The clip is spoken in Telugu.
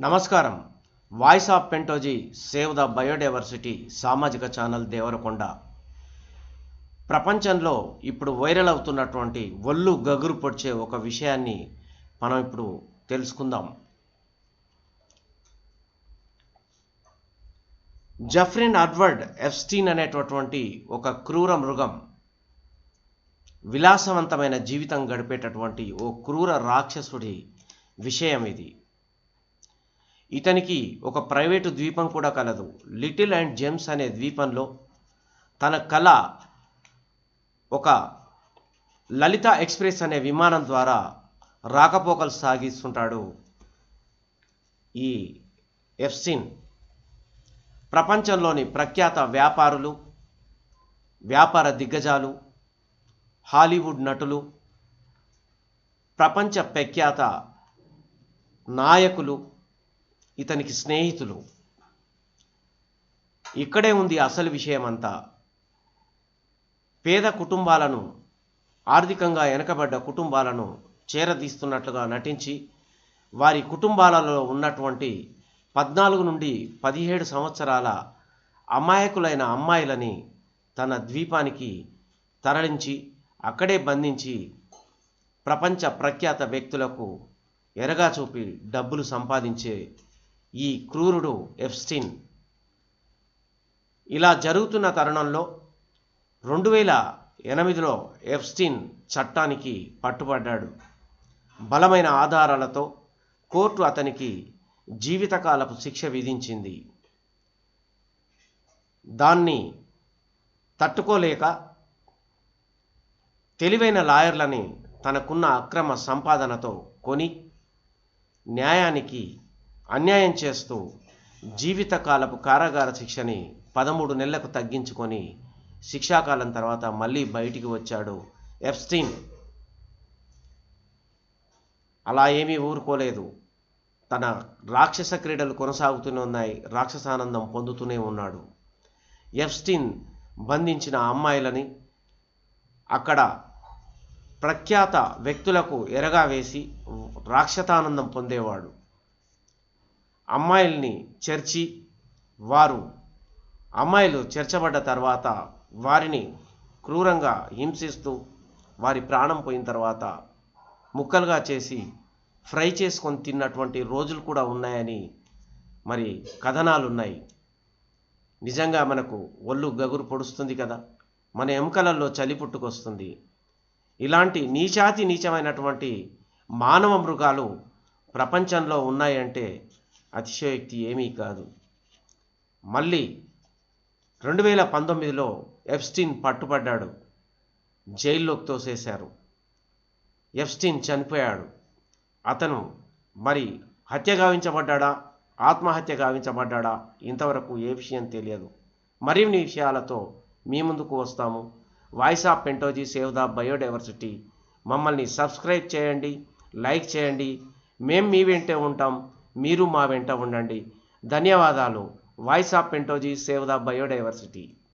నమస్కారం. వాయిస్ ఆఫ్ పెంటోజీ సేవ్ ద బయోడైవర్సిటీ సామాజిక ఛానల్ దేవరకొండ. ప్రపంచంలో ఇప్పుడు వైరల్ అవుతున్నటువంటి ఒళ్ళు గగురు పొడిచే ఒక విషయాన్ని మనం ఇప్పుడు తెలుసుకుందాం. జెఫ్రీ ఎడ్వర్డ్ ఎప్స్టీన్ అనేటటువంటి ఒక క్రూర మృగం, విలాసవంతమైన జీవితం గడిపేటటువంటి ఓ క్రూర రాక్షసుడి విషయం ఇది. ఇతనికి ఒక ప్రైవేటు ద్వీపం కూడా కలదు. లిటిల్ అండ్ జెమ్స్ అనే ద్వీపంలో తన కళ ఒక లలిత ఎక్స్ప్రెస్ అనే విమానం ద్వారా రాకపోకలు సాగిస్తుంటాడు ఈ ఎప్స్టీన్. ప్రపంచంలోని ప్రఖ్యాత వ్యాపారులు, వ్యాపార దిగ్గజాలు, హాలీవుడ్ నటులు, ప్రపంచ ప్రఖ్యాత నాయకులు ఇతనికి స్నేహితులు. ఇక్కడే ఉంది అసలు విషయం అంతా. పేద కుటుంబాలను, ఆర్థికంగా వెనకబడ్డ కుటుంబాలను చేరదీస్తున్నట్లుగా నటించి వారి కుటుంబాలలో ఉన్నటువంటి 14 నుండి 17 సంవత్సరాల అమాయకులైన అమ్మాయిలని తన ద్వీపానికి తరలించి అక్కడే బంధించి ప్రపంచ ప్రఖ్యాత వ్యక్తులకు ఎరగా చూపి డబ్బులు సంపాదించే ఈ క్రూరుడు ఎప్స్టీన్. ఇలా జరుగుతున్న తరుణంలో 2008లో ఎప్స్టీన్ చట్టానికి పట్టుబడ్డాడు. బలమైన ఆధారాలతో కోర్టు అతనికి జీవితకాలపు శిక్ష విధించింది. దాన్ని తట్టుకోలేక తెలివైన లాయర్లని తనకున్న అక్రమ సంపాదనతో కొని న్యాయానికి అన్యాయం చేస్తూ జీవితకాలపు కారాగార శిక్షని 13 నెలలకు తగ్గించుకొని శిక్షాకాలం తర్వాత మళ్ళీ బయటికి వచ్చాడు ఎప్స్టీన్. అలా ఏమీ ఊరుకోలేదు. తన రాక్షస క్రీడలు కొనసాగుతూనే ఉన్నాయి. రాక్షసానందం పొందుతూనే ఉన్నాడు. ఎప్స్టీన్ బంధించిన అమ్మాయిలని అక్కడ ప్రఖ్యాత వ్యక్తులకు ఎరగా వేసి రాక్షసానందం పొందేవాడు. అమ్మాయిల్ని చేర్చి అమ్మాయిలు చేర్చబడ్డ తర్వాత వారిని క్రూరంగా హింసిస్తూ వారి ప్రాణం పోయిన తర్వాత ముక్కలుగా చేసి ఫ్రై చేసుకొని తిన్నటువంటి రోజులు కూడా ఉన్నాయని మరి కథనాలున్నాయి. నిజంగా మనకు ఒళ్ళు గగురు పొడుస్తుంది కదా, మన ఎముకలలో చలి పుట్టుకొస్తుంది. ఇలాంటి నీచమైనటువంటి మానవ మృగాలు ప్రపంచంలో ఉన్నాయంటే అతిశయోక్తి ఏమీ కాదు. మళ్ళీ 2019లో ఎప్స్టీన్ పట్టుబడ్డాడు. జైల్లోకి తోసేశారు. ఎప్స్టీన్ చనిపోయాడు. అతను మరి హత్య గావించబడ్డా, ఆత్మహత్య గావించబడ్డా ఇంతవరకు ఏ విషయం తెలియదు. మరిన్ని విషయాలతో మీ ముందుకు వస్తాము. వాయిస్ ఆఫ్ పెంటోజీ సేవ్ ద బయోడైవర్సిటీ. మమ్మల్ని సబ్స్క్రైబ్ చేయండి, లైక్ చేయండి. మేము మీ వెంటే ఉంటాం, మీరు మా వెంట ఉండండి. ధన్యవాదాలు. వాయిస్ ఆఫ్ పెంటోజీ సేవ్ ద బయోడైవర్సిటీ.